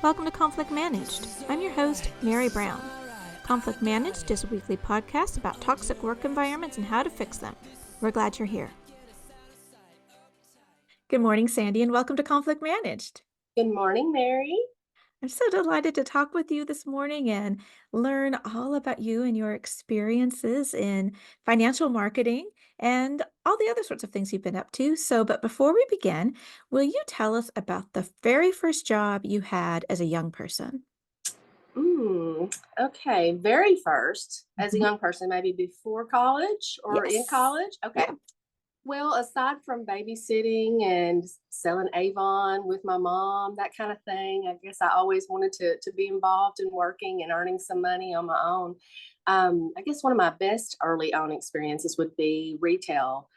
Welcome to Conflict Managed. I'm your host, Mary Brown. Conflict Managed is a weekly podcast about toxic work environments and how to fix them. We're glad you're here. Good morning, Sandy, and welcome to Conflict Managed. Good morning, Mary. I'm so delighted to talk with you this morning and learn all about you and your experiences in financial marketing and all the other sorts of things you've been up to. But before we begin, will you tell us about the very first job you had as a young person? Okay. Very first, as a Mhm. young person, maybe before college or in Yes. college. Okay. Yeah. Well, aside from babysitting and selling Avon with my mom, that kind of thing, I guess I always wanted to be involved in working and earning some money on my own. I guess one of my best early on experiences would be retail.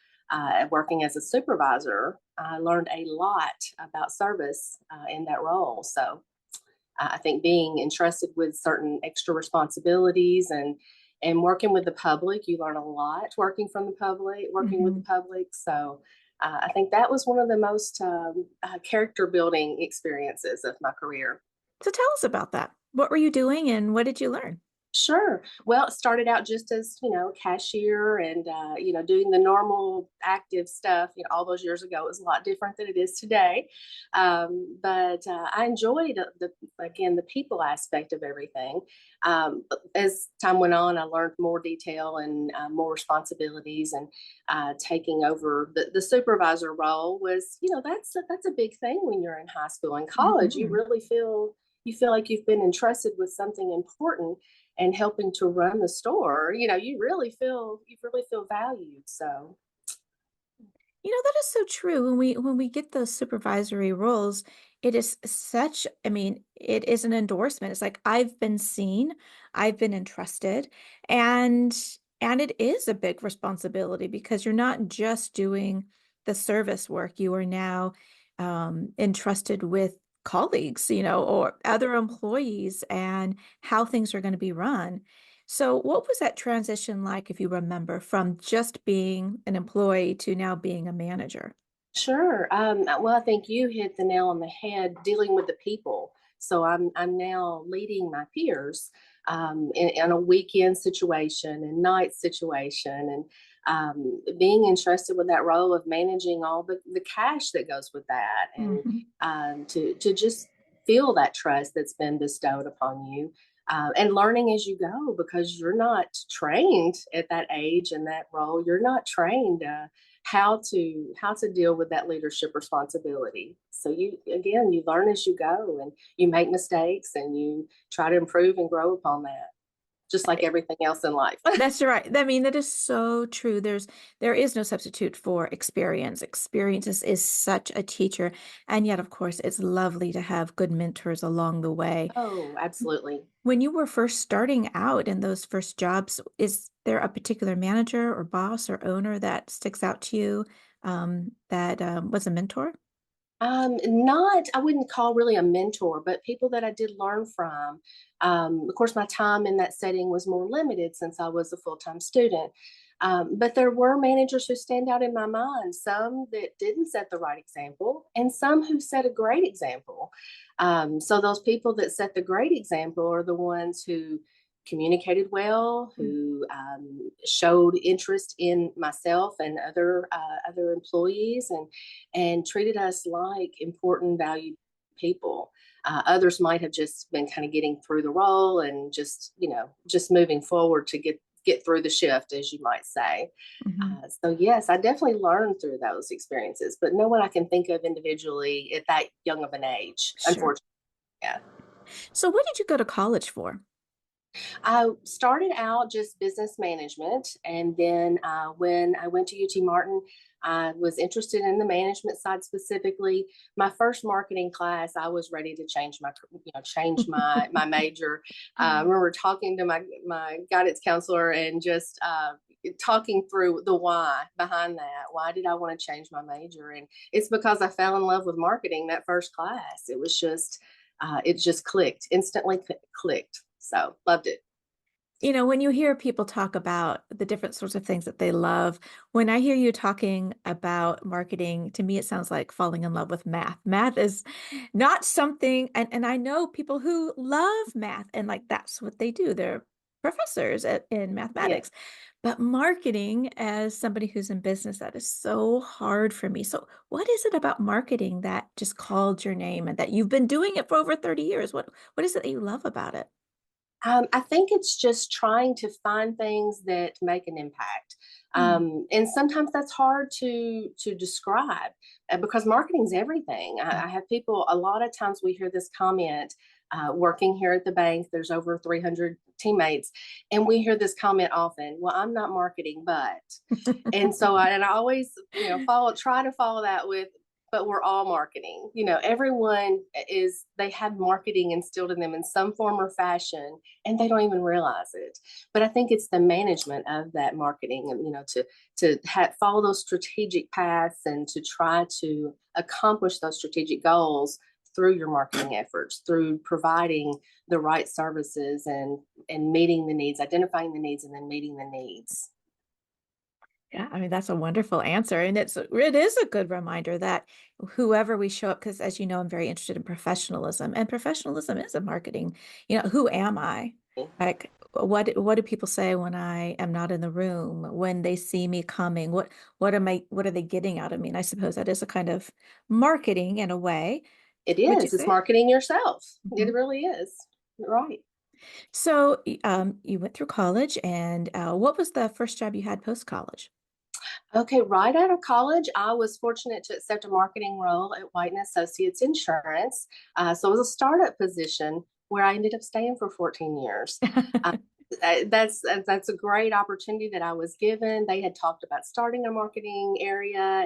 Working as a supervisor, I learned a lot about service in that role. So I think being entrusted with certain extra responsibilities and working with the public, you learn a lot working with the Mhm. public. So I think that was one of the most character building experiences of my career. So tell us about that. What were you doing and what did you learn? Sure. Well, it started out just as, cashier and, doing the normal active stuff. All those years ago, it was a lot different than it is today. But I enjoyed again, the people aspect of everything. As time went on, I learned more detail and more responsibilities and taking over the supervisor role was, that's a big thing when you're in high school and college. Mhm. You feel like you've been entrusted with something important and helping to run the store, you really feel valued. So That is so true. When we get those supervisory roles, it is such, it is an endorsement. It's like I've been seen, I've been entrusted, and and it is a big responsibility because you're not just doing the service work. You are now entrusted with colleagues, or other employees and how things are going to be run. So, what was that transition like, if you remember, from just being an employee to now being a manager? sure. Well, I think you hit the nail on the head dealing with the people. So I'm now leading my peers in a weekend situation and night situation, and being entrusted with that role of managing all the cash that goes with that, and Hmm. to just feel that trust that's been bestowed upon you. And learning as you go, because you're not trained at that age and that role. You're not trained how to deal with that leadership responsibility. So you learn as you go, and you make mistakes and you try to improve and grow upon that, just like everything else in life. That's right. That is so true. There is no substitute for experience. Experience is such a teacher, and yet, of course, it's lovely to have good mentors along the way. Oh, absolutely. When you were first starting out in those first jobs, is there a particular manager or boss or owner that sticks out to you, that was a mentor? Not, I wouldn't call really a mentor, but people that I did learn from. Of course, my time in that setting was more limited since I was a full time student. But there were managers who stand out in my mind, some that didn't set the right example, and some who set a great example. So, those people that set the great example are the ones who communicated well, who showed interest in myself and other employees, and treated us like important, valued people. Others might have just been kind of getting through the role and just moving forward to get through the shift, as you might say. Mhm. So yes, I definitely learned through those experiences, but no one I can think of individually at that young of an age, Sure. unfortunately. Yeah. So what did you go to college for? I started out just business management, and then when I went to UT Martin, I was interested in the management side specifically. My first marketing class, I was ready to change my major. I remember talking to my guidance counselor and just talking through the why behind that. Why did I want to change my major? And it's because I fell in love with marketing that first class. It just clicked, instantly clicked. So loved it. When you hear people talk about the different sorts of things that they love, when I hear you talking about marketing, to me, it sounds like falling in love with math. Math is not something, and I know people who love math, and like that's what they do. They're professors in Yeah. mathematics. But marketing, as somebody who's in business, that is so hard for me. So, what is it about marketing that just called your name and that you've been doing it for over 30 years? What is it that you love about it? I think it's just trying to find things that make an impact. Hmm. And sometimes that's hard to describe because marketing's everything. I have people, a lot of times we hear this comment working here at the bank, there's over 300 teammates, and we hear this comment often, well, I'm not marketing, but. And so I always, try to follow that with, but we're all marketing. Everyone they have marketing instilled in them in some form or fashion, and they don't even realize it. But I think it's the management of that marketing, and to follow those strategic paths and to try to accomplish those strategic goals through your marketing efforts, through providing the right services and meeting the needs, identifying the needs, and then meeting the needs. Yeah, I mean that's a wonderful answer, and it is a good reminder that whoever we show up, because as you know, I'm very interested in professionalism, and professionalism is a marketing. Who am I? Like, what do people say when I am not in the room, when they see me coming? What are they getting out of me? And I suppose that is a kind of marketing in a way. It Would you is. It's say? marketing yourself. It Mhm. really is. Right. So, you went through college, and what was the first job you had post college? Okay, right out of college, I was fortunate to accept a marketing role at White and Associates Insurance. So it was a startup position where I ended up staying for 14 years. Uh, that's a great opportunity that I was given. They had talked about starting a marketing area,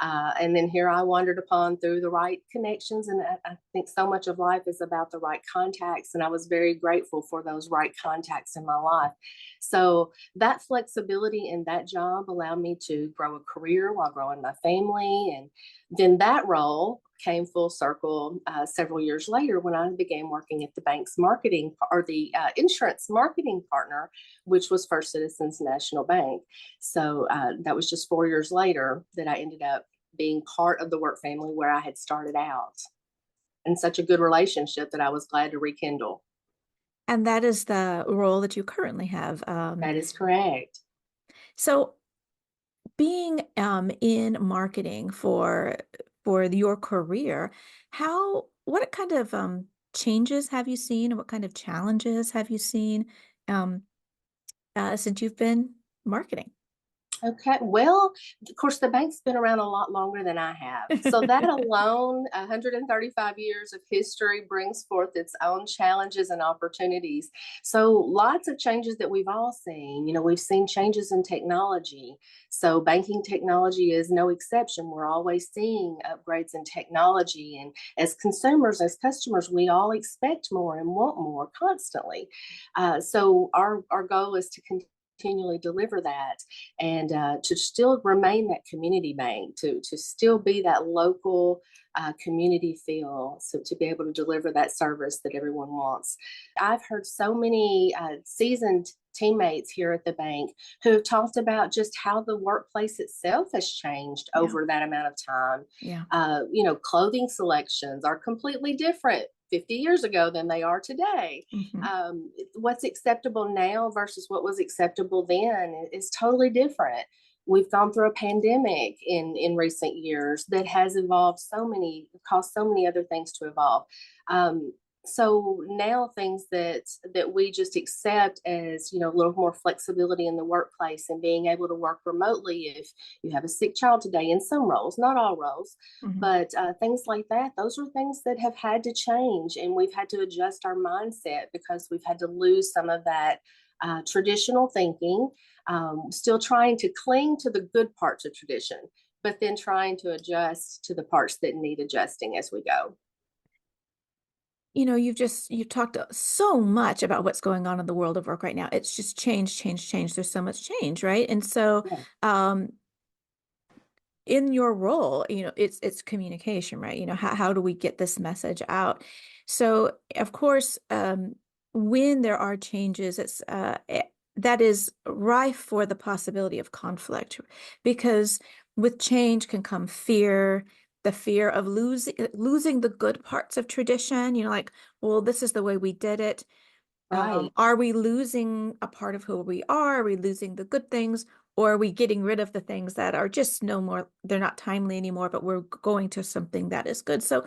and then here I wandered upon through the right connections. And I think so much of life is about the right contacts, and I was very grateful for those right contacts in my life. So that flexibility in that job allowed me to grow a career while growing my family. And then that role came full circle several years later when I began working at the bank's marketing or the insurance marketing partner, which was First Citizens National Bank. So that was just 4 years later that I ended up being part of the work family where I had started out, and such a good relationship that I was glad to rekindle. And that is the role that you currently have. That is correct. So being in marketing for your career, what kind of changes have you seen, and what kind of challenges have you seen um, since you've been marketing? Okay. Well, of course, the bank's been around a lot longer than I have. So that alone, 135 years of history brings forth its own challenges and opportunities. So lots of changes that we've all seen. We've seen changes in technology. So banking technology is no exception. We're always seeing upgrades in technology. And as consumers, as customers, we all expect more and want more constantly. So our goal is to continually deliver that, and to still remain that community bank, to still be that local community feel, so to be able to deliver that service that everyone wants. I've heard so many seasoned teammates here at the bank who have talked about just how the workplace itself has changed Yeah, over that amount of time. yeah. Clothing selections are completely different 50 years ago than they are today. Hmm. What's acceptable now versus what was acceptable then is totally different. We've gone through a pandemic in recent years that has evolved caused so many other things to evolve. So now things that we just accept as a little more flexibility in the workplace and being able to work remotely if you have a sick child today, in some roles, not all roles, Hmm. but things like that, those are things that have had to change, and we've had to adjust our mindset because we've had to lose some of that traditional thinking, still trying to cling to the good parts of tradition, but then trying to adjust to the parts that need adjusting as we go. You've talked so much about what's going on in the world of work right now. It's just change, change, change. There's so much change, right? And so, Yeah. in your role, it's communication, right? How do we get this message out? So, of course, when there are changes, that is rife for the possibility of conflict, because with change can come fear, the fear of losing the good parts of tradition, like, well, this is the way we did it. Right. Are we losing a part of who we are? Are we losing the good things? Or are we getting rid of the things that are just no more, they're not timely anymore, but we're going to something that is good? So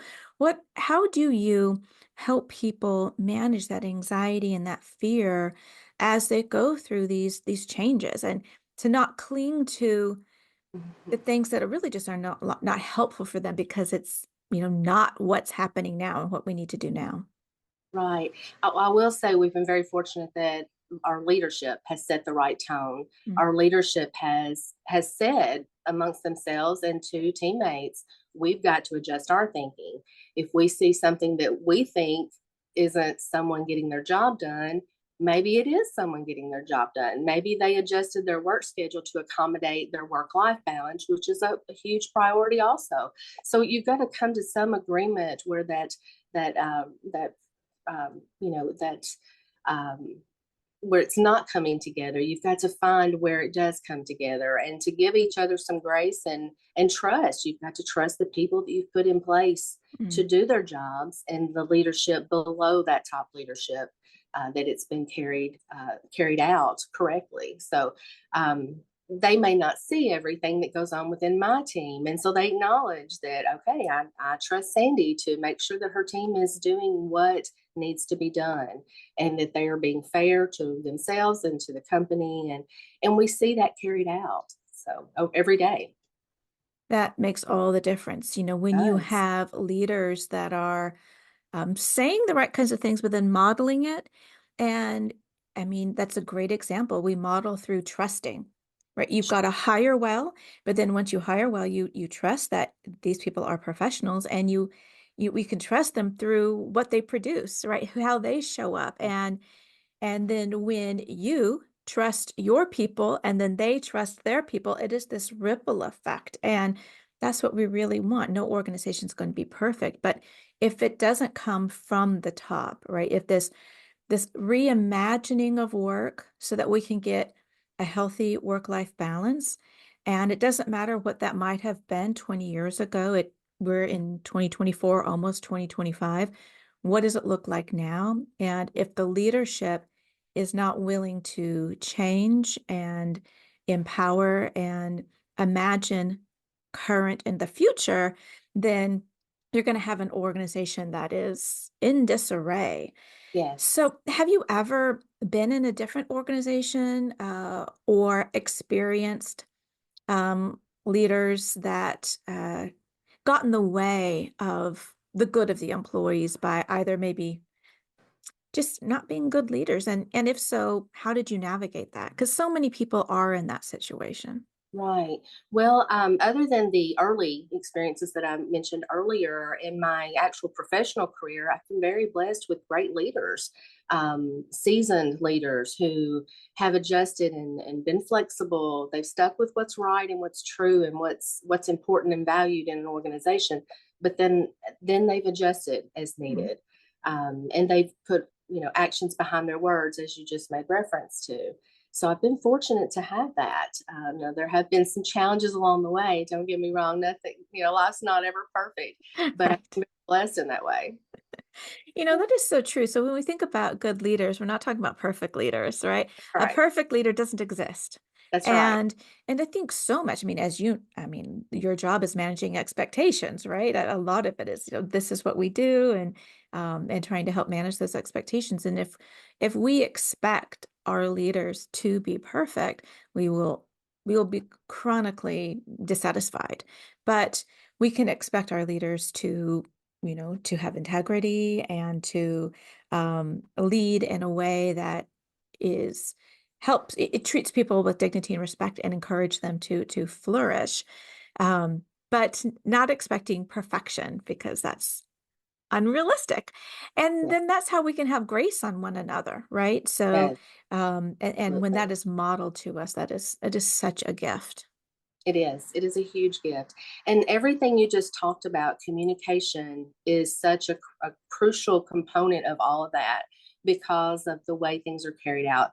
how do you help people manage that anxiety and that fear as they go through these changes, and to not cling to the Mhm. things that are really just are not helpful for them because it's, not what's happening now and what we need to do now? Right. I will say we've been very fortunate that our leadership has set the right tone. Mm. Our leadership has said amongst themselves and to teammates, we've got to adjust our thinking. If we see something that we think isn't someone getting their job done, maybe it is someone getting their job done. Maybe they adjusted their work schedule to accommodate their work-life balance, which is a huge priority also. So you've got to come to some agreement where that that um, where it's not coming together. You've got to find where it does come together, and to give each other some grace and trust. You've got to trust the people that you've put in place to Mm. do their jobs, and the leadership below that top leadership, that it's been carried out correctly. So they may not see everything that goes on within my team. And so they acknowledge that, okay, I trust Sandy to make sure that her team is doing what needs to be done, and that they are being fair to themselves and to the company. And we see that carried out. So every day. That makes all the difference. When you Does. have leaders that are saying the right kinds of things, but then modeling it. And I mean, that's a great example. We model through trusting, right? You've got to hire well, but then once you hire well, you trust that these people are professionals, and we can trust them through what they produce, right? How they show up. And then when you trust your people and then they trust their people, it is this ripple effect. And that's what we really want. No organization is going to be perfect, but if it doesn't come from the top, right? If this reimagining of work so that we can get a healthy work-life balance. And it doesn't matter what that might have been 20 years ago. We're in 2024, almost 2025. What does it look like now? And if the leadership is not willing to change and empower and imagine current and the future, then you're going to have an organization that is in disarray. Yes. So, have you ever been in a different organization, or experienced leaders that got in the way of the good of the employees by either maybe just not being good leaders? And if so, how did you navigate that? Because so many people are in that situation. Right. Well, other than the early experiences that I mentioned earlier in my actual professional career, I've been very blessed with great leaders, seasoned leaders who have adjusted and been flexible. They've stuck with what's right and what's true and what's important and valued in an organization. But then they've adjusted as Mhm. needed, and they've put actions behind their words, as you just made reference to. So I've been fortunate to have that. Now, there have been some challenges along the way. Don't get me wrong. Nothing, life's not ever perfect, but I've Right. been blessed in that way. That is so true. So when we think about good leaders, we're not talking about perfect leaders, right? A Right. perfect leader doesn't exist. That's right. And I think so much, your job is managing expectations, right? A lot of it is, this is what we do, and trying to help manage those expectations. And if we expect our leaders to be perfect, we will be chronically dissatisfied. But we can expect our leaders to have integrity and to lead in a way that is helps it treats people with dignity and respect and encourage them to flourish, but not expecting perfection, because that's unrealistic. And Yeah. then that's how we can have grace on one another, right? So Yes, and when that absolutely. is modeled to us, it is such a gift. It is. It is a huge gift. And everything you just talked about, communication is such a crucial component of all of that. because of the way things are carried out.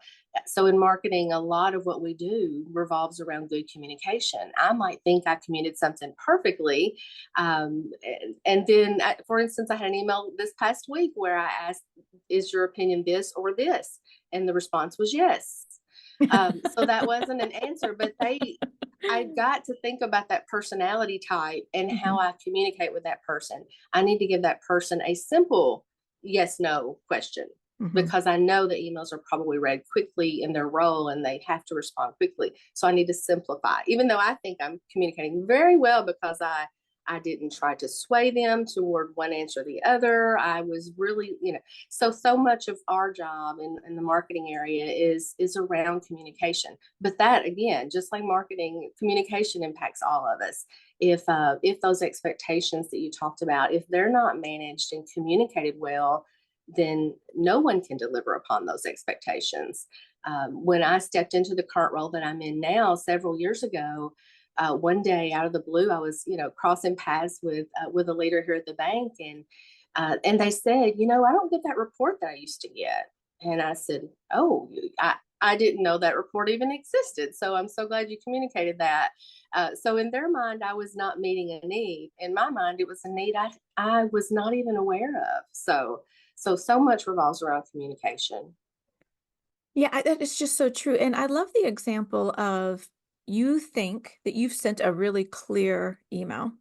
So in marketing, a lot of what we do revolves around good communication. I might think I communicated something perfectly. And then, for instance, I had an email this past week where I asked, is your opinion this or this? And the response was yes. So that wasn't an answer, but I got to think about that personality type and how Mhm, I communicate with that person. I need to give that person a simple yes, no question mhm. because I know the emails are probably read quickly in their role and they have to respond quickly. So I need to simplify, even though I think I'm communicating very well because I didn't try to sway them toward one answer or the other. I was really, so much of our job in the marketing area is around communication. But that again, just like marketing, communication impacts all of us. If those expectations that you talked about, if they're not managed and communicated well, then no one can deliver upon those expectations. When I stepped into the current role that I'm in now, several years ago, one day out of the blue, I was, crossing paths with a leader here at the bank, and they said, I don't get that report that I used to get. And I said, oh, I didn't know that report even existed. So I'm so glad you communicated that. So in their mind, I was not meeting a need. In my mind, it was a need I was not even aware of. So much revolves around communication. Yeah, that is just so true. And I love the example of you think that you've sent a really clear email,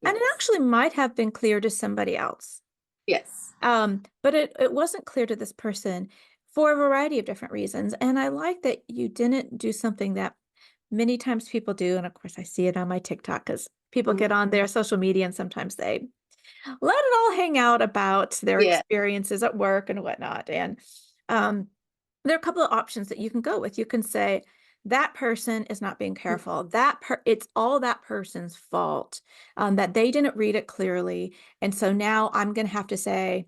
and it Yes. actually might have been clear to somebody else. Yes. But it wasn't clear to this person for a variety of different reasons. And I like that you didn't do something that many times people do. And of course, I see it on my TikTok because people get on their social media and sometimes they let it all hang out about their Yeah. experiences at work and whatnot. And um, there are a couple of options that you can go with. You can say, that person is not being careful. It's all that person's fault, that they didn't read it clearly. And so now I'm going to have to say,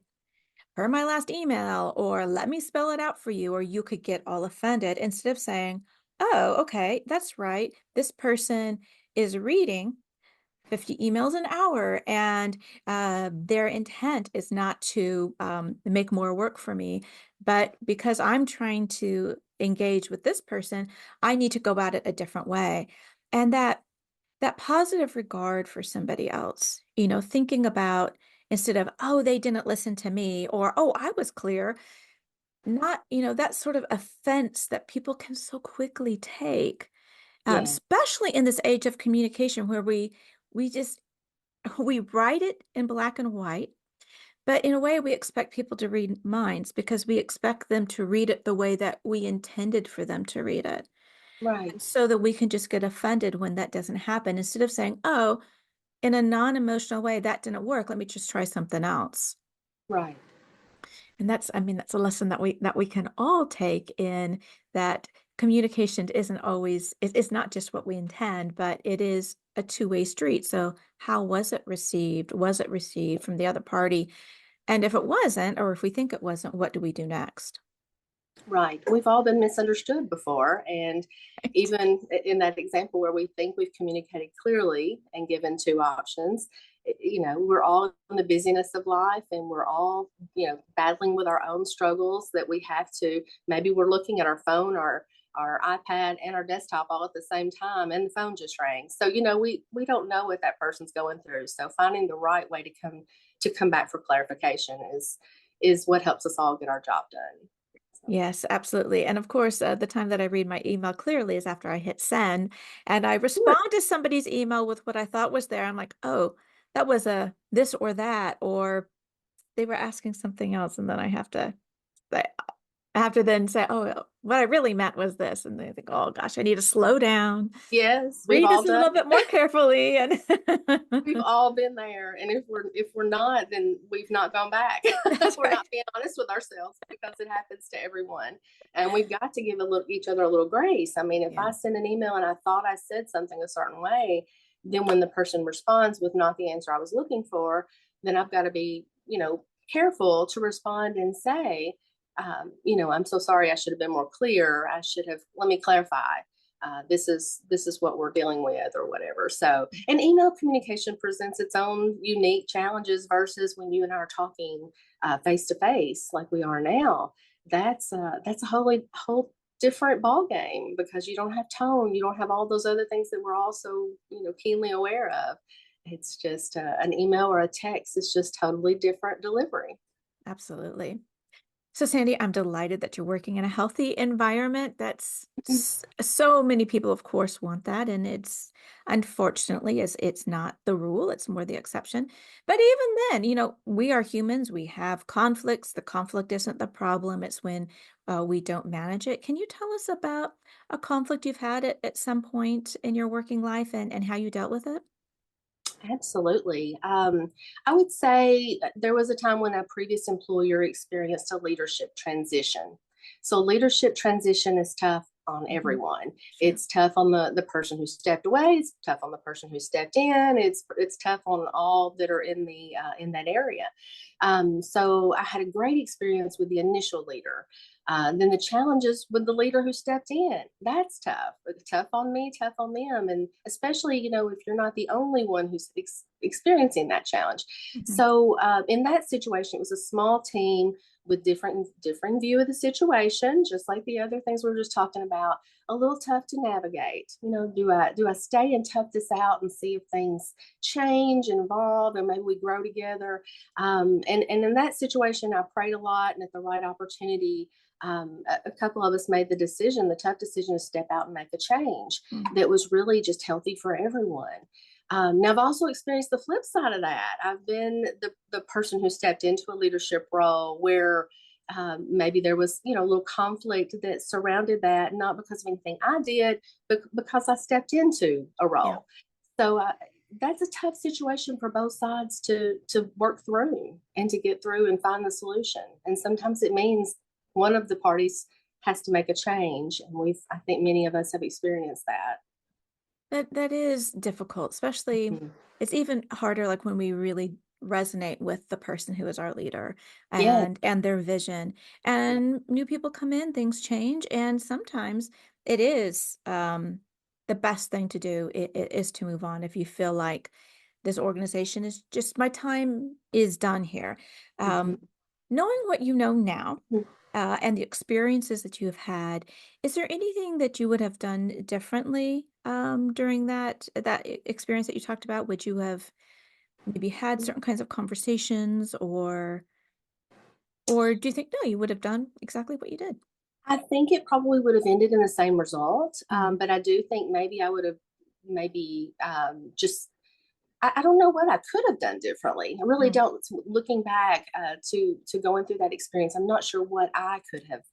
per my last email, or let me spell it out for you, or you could get all offended instead of saying, oh, okay, that's right. This person is reading 50 emails an hour, and their intent is not to make more work for me. But because I'm trying to engage with this person, I need to go about it a different way. And that positive regard for somebody else, thinking about instead of, oh, they didn't listen to me, or, oh, I was clear, not, that sort of offense that people can so quickly take, Yeah. especially in this age of communication where we just, we write it in black and white, but in a way we expect people to read minds because we expect them to read it the way that we intended for them to read it. Right. And so that we can just get offended when that doesn't happen instead of saying, oh, in a non-emotional way, that didn't work. Let me just try something else. Right. And I mean, that's a lesson that we can all take in that communication isn't always, it's not just what we intend, but it is a two-way street. So how was it received? Was it received from the other party? And if it wasn't, or if we think it wasn't, what do we do next? Right. We've all been misunderstood before. And Right. even in that example where we think we've communicated clearly and given two options, we're all in the busyness of life and we're all, battling with our own struggles that we have to, maybe we're looking at our phone or our iPad and our desktop all at the same time and the phone just rang. So, we don't know what that person's going through. So finding the right way to come back for clarification is what helps us all get our job done. So. Yes, absolutely. And of course, the time that I read my email clearly is after I hit send and I Sure. respond to somebody's email with what I thought was there. I'm like, oh, that was a this or that, or they were asking something else. And then say, I have to then say, oh, what I really meant was this. And they think, oh gosh, I need to slow down, Yes, we've read all this a done little bit more carefully. And we've all been there. And if we're not, then we've not gone back. that's We're right. not being honest with ourselves because it happens to everyone. And we've got to give each other a little grace. I mean, if Yeah. I send an email and I thought I said something a certain way, then when the person responds with not the answer I was looking for, then I've got to be, careful to respond and say, I'm so sorry. I should have been more clear. Let me clarify. this is what we're dealing with or whatever. So, and email communication presents its own unique challenges versus when you and I are talking face to face like we are now. That's a whole different ball game because you don't have tone, you don't have all those other things that we're also keenly aware of. It's just an email or a text. It's just totally different delivery. Absolutely. So, Sandy, I'm delighted that you're working in a healthy environment. So many people, of course, want that, and it's unfortunately it's not the rule; it's more the exception. But even then, we are humans. We have conflicts. The conflict isn't the problem; it's when we don't manage it. Can you tell us about a conflict you've had at some point in your working life and how you dealt with it? Absolutely. I would say there was a time when a previous employer experienced a leadership transition. So, leadership transition is tough on Hmm. everyone. Sure. It's tough on the person who stepped away. It's tough on the person who stepped in. It's tough on all that are in that area. So, I had a great experience with the initial leader. Then the challenges with the leader who stepped in. That's tough. It's tough on me, tough on them. And especially, if you're not the only one who's experiencing that challenge. Hmm. So in that situation, it was a small team with different view of the situation, just like the other things we were just talking about. A little tough to navigate. Do I stay and tough this out and see if things change and evolve and maybe we grow together? And in that situation, I prayed a lot, and at the right opportunity, a couple of us made the tough decision to step out and make a change that was really just healthy for everyone. Now, I've also experienced the flip side of that. I've been the person who stepped into a leadership role where maybe there was, a little conflict that surrounded that, not because of anything I did, but because I stepped into a Yeah. role. So that's a tough situation for both sides to work through and to get through and find the solution. And sometimes it means one of the parties has to make a change, and I think many of us have experienced that. That is difficult, especially Mhm. it's even harder like when we really resonate with the person who is our leader Yeah. and their vision. And new people come in, things change, and sometimes it is the best thing to do is to move on if you feel like this organization is just my time is done here. Mhm. Um, Knowing what you know now, Mhm. and the experiences that you have had, is there anything that you would have done differently during that experience that you talked about? Would you have maybe had certain kinds of conversations, or do you think no, you would have done exactly what you did? I think it probably would have ended in the same result, Mm, but I do think maybe I would have maybe just I don't know what I could have done differently. I really mm, don't. Looking back to going through that experience, I'm not sure what I could have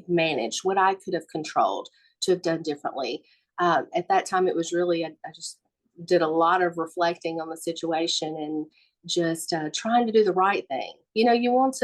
managed, what I could have controlled to have done differently. At that time, it was really I just did a lot of reflecting on the situation and just trying to do the right thing. You want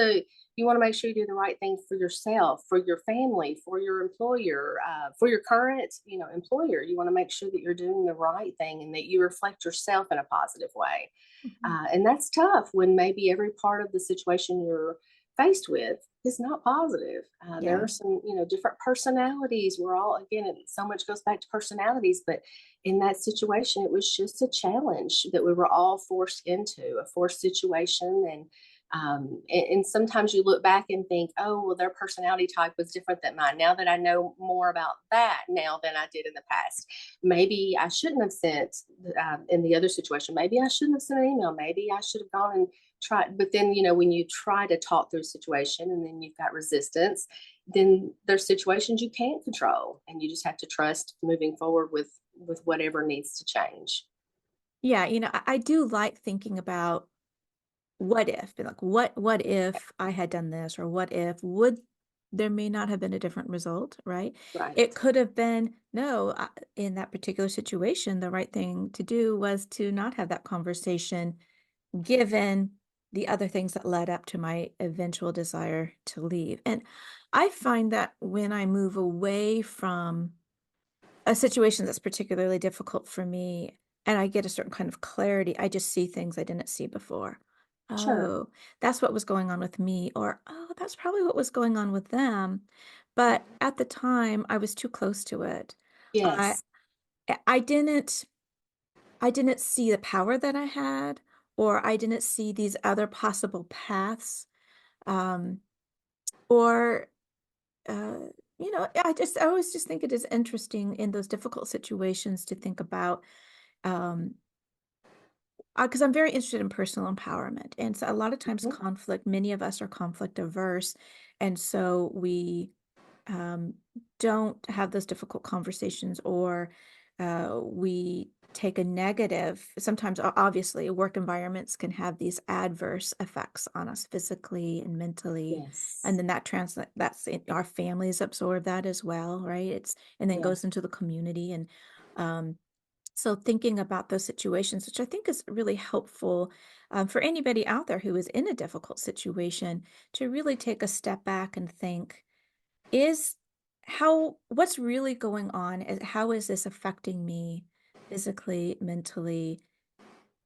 to make sure you do the right thing for yourself, for your family, for your employer, for your current employer. You want to make sure that you're doing the right thing and that you reflect yourself in a positive way. mhm. And that's tough when maybe every part of the situation you're faced with is not positive. There Yeah. are some, different personalities. We're all, again, so much goes back to personalities, but in that situation, it was just a challenge that we were all forced into, a forced situation. And sometimes you look back and think, oh, well, their personality type was different than mine. Now that I know more about that now than I did in the past, maybe I shouldn't have sent in the other situation. Maybe I shouldn't have sent an email. Maybe I should have gone and tried. But then, when you try to talk through a situation and then you've got resistance, then there's situations you can't control, and you just have to trust moving forward with whatever needs to change. Yeah, I do like thinking about what if, be like, what if I had done this, or what if would there may not have been a different result, right? It Right. could have been no, in that particular situation, the right thing to do was to not have that conversation, given the other things that led up to my eventual desire to leave. And I find that when I move away from a situation that's particularly difficult for me and I get a certain kind of clarity, I just see things I didn't see before. Sure. Oh, that's what was going on with me, or oh, that's probably what was going on with them. But at the time, I was too close to it. Yes. I didn't see the power that I had, or I didn't see these other possible paths, um, or, uh, I always just think it is interesting in those difficult situations to think about, um, because I'm very interested in personal empowerment, and so a lot of times Mhm. many of us are conflict averse, and so we um, don't have those difficult conversations, or we take a negative. Sometimes, obviously, work environments can have these adverse effects on us physically and mentally, and Yes. then our families absorb that as well, right? It's and then Yes. goes into the community, and um, so thinking about those situations, which I think is really helpful for anybody out there who is in a difficult situation, to really take a step back and think, is what's really going on? How is this affecting me physically, mentally?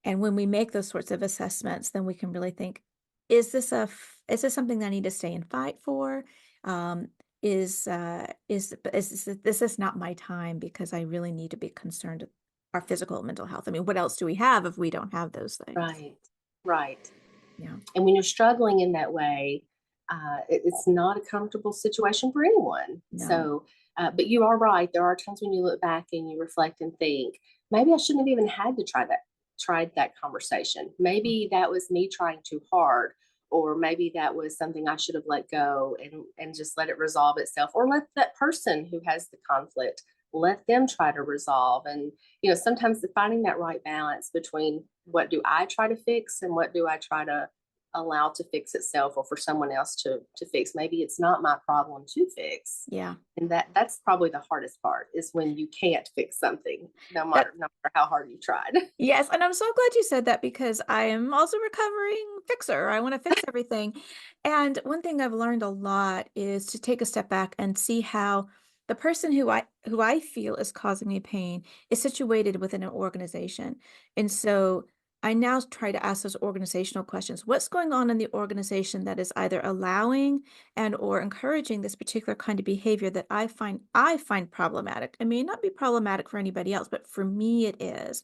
And when we make those sorts of assessments, then we can really think, is this something that I need to stay and fight for? Um, this is not my time, because I really need to be concerned with our physical and mental health. I mean, what else do we have if we don't have those things? Right. Right. Yeah. And when you're struggling in that way, it's not a comfortable situation for anyone. No. So, but you are right. There are times when you look back and you reflect and think, maybe I shouldn't have even had to tried that conversation. Maybe that was me trying too hard, or maybe that was something I should have let go and just let it resolve itself, or let that person who has the conflict, let them try to resolve. And sometimes finding that right balance between what do I try to fix and what do I try to allow to fix itself, or for someone else to fix. Maybe it's not my problem to fix. Yeah. And that's probably the hardest part, is when you can't fix something, no That matter no matter how hard you tried. Yes, and I'm so glad you said that, because I am also a recovering fixer. I want to fix everything. And one thing I've learned a lot is to take a step back and see how the person who I feel is causing me pain is situated within an organization. And so I now try to ask those organizational questions. What's going on in the organization that is either allowing and or encouraging this particular kind of behavior that I find problematic? It may not be problematic for anybody else, but for me it is.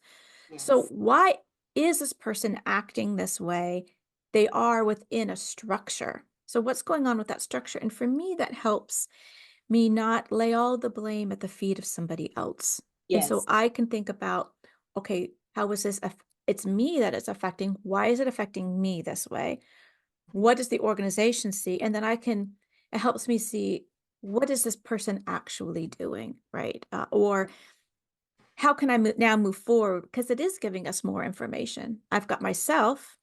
So Yes. why is this person acting this way? They are within a structure. So what's going on with that structure? And for me, that helps me not lay all the blame at the feet of somebody else. And so Yes. I can think about, okay, how is this? It's me that it's affecting. Why is it affecting me this way? What does the organization see? And then it helps me see, what is this person actually doing, right? Or how can I now move forward? Because it is giving us more information. I've got myself,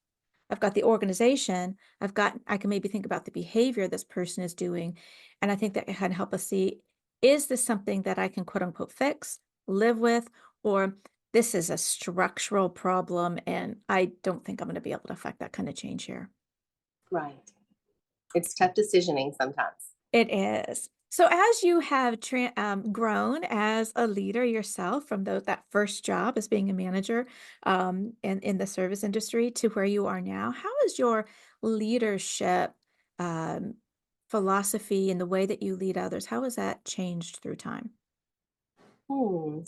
I've got the organization, I can maybe think about the behavior this person is doing. And I think that can help us see, is this something that I can quote unquote fix, live with, or this is a structural problem and I don't think I'm going to be able to affect that kind of change here. Right. It's tough decisioning sometimes. It is. So as you have grown as a leader yourself from that first job as being a manager in the service industry to where you are now, how has your leadership um, philosophy and the way that you lead others, how has that changed through time? Hmm.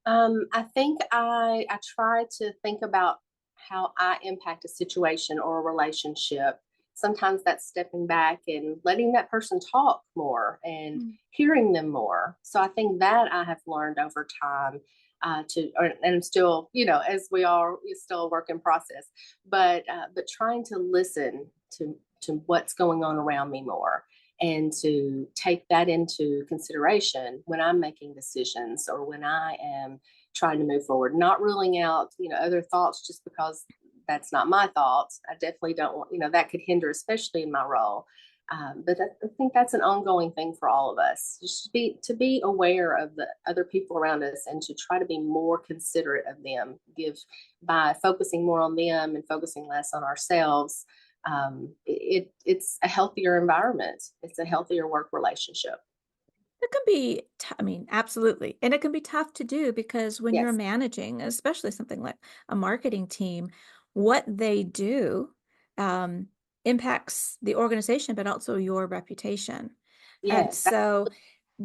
I think I try to think about how I impact a situation or a relationship. Sometimes that's stepping back and letting that person talk more and Mm. hearing them more. So I think that I have learned over time and still, as we are, it's still a work in process. But trying to listen to what's going on around me more, and to take that into consideration when I'm making decisions or when I am trying to move forward, not ruling out, other thoughts just because that's not my thoughts. I definitely don't want, that could hinder, especially in my role. I think that's an ongoing thing for all of us, just to be aware of the other people around us and to try to be more considerate of them. Give By focusing more on them and focusing less on ourselves. It's a healthier environment. It's a healthier work relationship. It can be, I mean, absolutely. And it can be tough to do, because when you're Yes. managing, especially something like a marketing team, what they do um, impacts the organization, but also your reputation. And Yes. so Absolutely.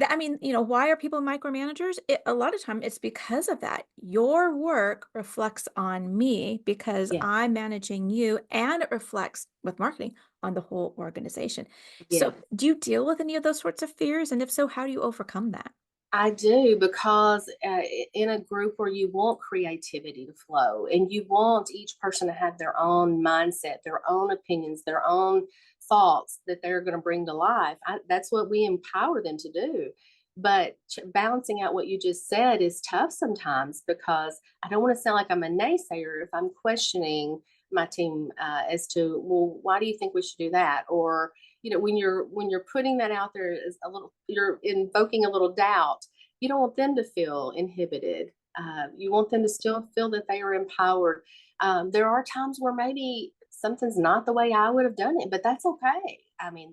I mean, why are people micromanagers? A lot of time it's because of that. Your work reflects on me because Yeah. I'm managing you, and it reflects with marketing on the whole organization. Yeah. So, do you deal with any of those sorts of fears? And if so, how do you overcome that? I do because in a group where you want creativity to flow and you want each person to have their own mindset, their own opinions, their own thoughts that they're going to bring to life, that's what we empower them to do. But balancing out what you just said is tough sometimes because I don't want to sound like I'm a naysayer if I'm questioning my team as to, well, why do you think we should do that? Or when you're putting that out there is a little, you're invoking a little doubt. You don't want them to feel inhibited. You want them to still feel that they are empowered. There are times where maybe something's not the way I would have done it, but that's okay. I mean,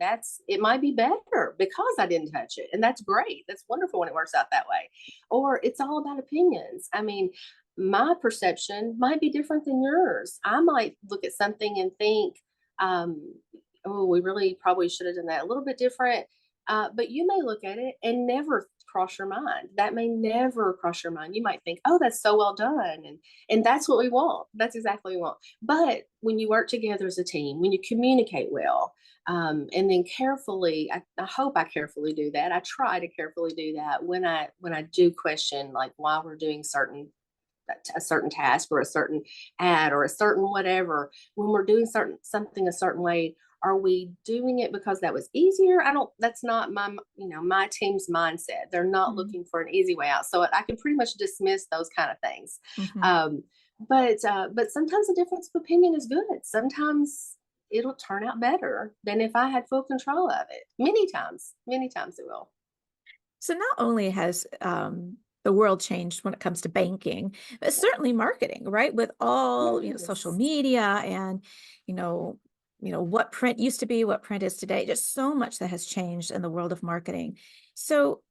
it might be better because I didn't touch it, and that's great. That's wonderful when it works out that way. Or it's all about opinions. I mean, my perception might be different than yours. I might look at something and think, um, oh, we really probably should have done that a little bit different. But you may look at it and never cross your mind. That may never cross your mind. You might think, oh, that's so well done. And that's what we want. That's exactly what we want. But when you work together as a team, when you communicate well, and then carefully, I hope I carefully do that. I try to carefully do that when I do question like why we're doing a certain task or a certain ad or a certain whatever. When we're doing something a certain way, are we doing it because that was easier? I don't, that's not my team's mindset. They're not Mhm. looking for an easy way out, so I can pretty much dismiss those kind of things. Mhm. um, but sometimes a difference of opinion is good. Sometimes it'll turn out better than if I had full control of it. Many times it will. So not only has the world changed when it comes to banking, but certainly marketing, right? With all social Yes. media and you know, what print used to be, what print is today. Just so much that has changed in the world of marketing. So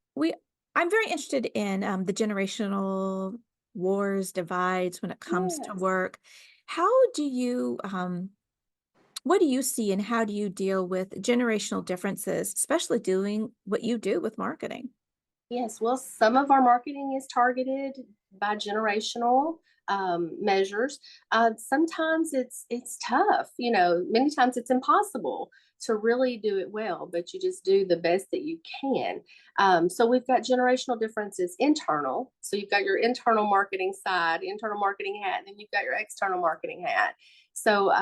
I'm very interested in the generational wars, divides when it comes to Yes. work. How do you what do you see and how do you deal with generational differences, especially doing what you do with marketing? Yes, well, some of our marketing is targeted by generational measures. Sometimes it's tough. Many times it's impossible to really do it well, but you just do the best that you can. So we've got generational differences internal. So you've got your internal marketing side, internal marketing hat, and then you've got your external marketing hat. So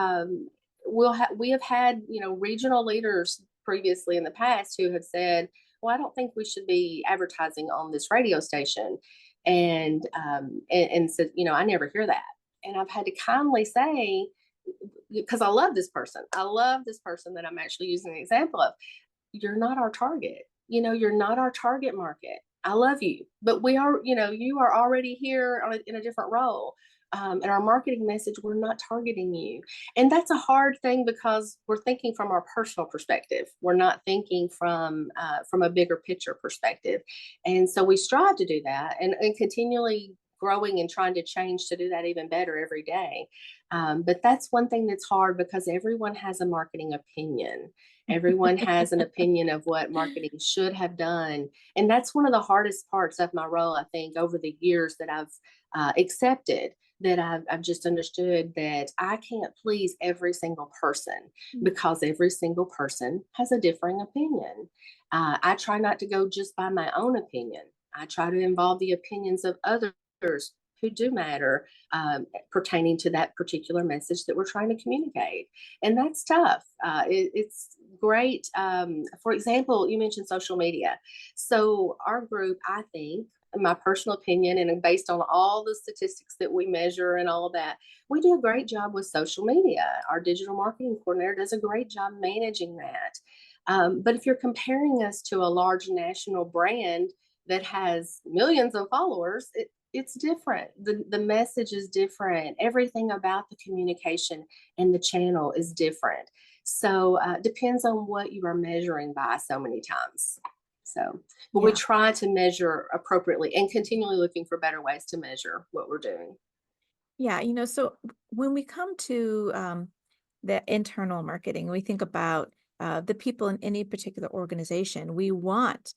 we have had regional leaders previously in the past who have said, well, I don't think we should be advertising on this radio station. And said, I never hear that. And I've had to kindly say, because I love this person. I love this person that I'm actually using an example of. You're not our target. You're not our target market. I love you, but you are already here in a different role. In our marketing message, we're not targeting you. And that's a hard thing because we're thinking from our personal perspective. We're not thinking from a bigger picture perspective. And so we strive to do that and continually growing and trying to change to do that even better every day. But that's one thing that's hard because everyone has a marketing opinion. Everyone has an opinion of what marketing should have done. And that's one of the hardest parts of my role, I think, over the years that I've accepted, that I've just understood that I can't please every single person because every single person has a differing opinion. I try not to go just by my own opinion. I try to involve the opinions of others who do matter, pertaining to that particular message that we're trying to communicate. And that's tough. It's great. For example, you mentioned social media. So, our group, I think, in my personal opinion, and based on all the statistics that we measure and all of that, we do a great job with social media. Our digital marketing coordinator does a great job managing that. But if you're comparing us to a large national brand that has millions of followers, it's different. The message is different. Everything about the communication and the channel is different. So depends on what you are measuring by so many times. So, but we Yeah. try to measure appropriately and continually looking for better ways to measure what we're doing. Yeah, so when we come to the internal marketing, we think about the people in any particular organization. We want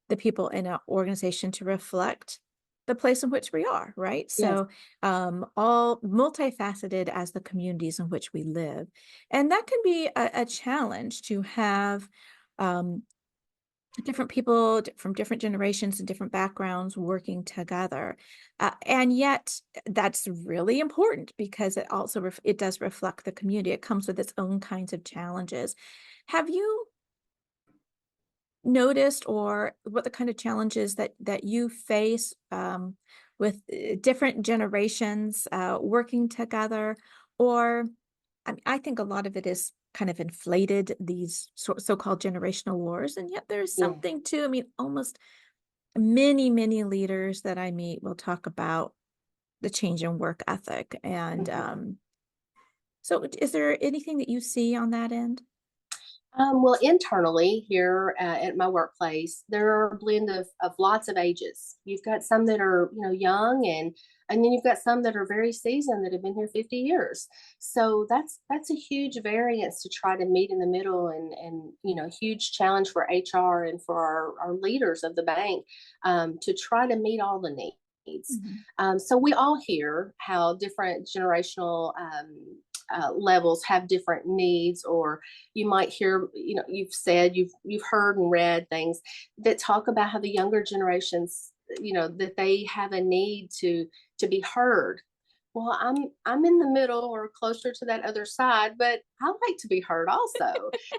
the people in our organization to reflect the place in which we are, right? Yes. So, all multifaceted as the communities in which we live. And that can be a challenge to have um, different people from different generations and different backgrounds working together. And yet that's really important because it also it does reflect the community. It comes with its own kinds of challenges. Have you noticed or what the kind of challenges that you face with different generations working together? Or I think a lot of it is kind of inflated, these so-called generational wars, and yet there's Yeah. something to, I mean, almost many leaders that I meet will talk about the change in work ethic. And Mhm. so is there anything that you see on that end? Well, internally here at my workplace, there are a blend of lots of ages. You've got some that are, young, and then you've got some that are very seasoned that have been here 50 years. So that's a huge variance to try to meet in the middle, and huge challenge for HR and for our leaders of the bank, to try to meet all the needs. Mhm. So we all hear how different generational levels have different needs, or you might hear, you've heard and read things that talk about how the younger generations, that they have a need to be heard. Well, I'm in the middle or closer to that other side, but I like to be heard also.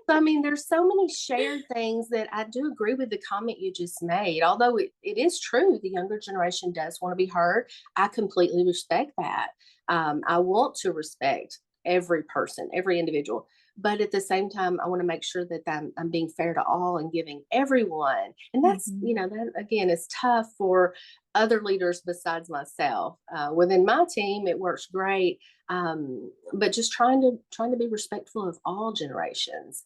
So I mean, there's so many shared things that I do agree with the comment you just made. Although it is true, the younger generation does want to be heard. I completely respect that. I want to respect every person, every individual. But at the same time, I want to make sure that I'm being fair to all and giving everyone. And that's, Mhm. that again is tough for other leaders besides myself. Within my team, it works great, but just trying to be respectful of all generations.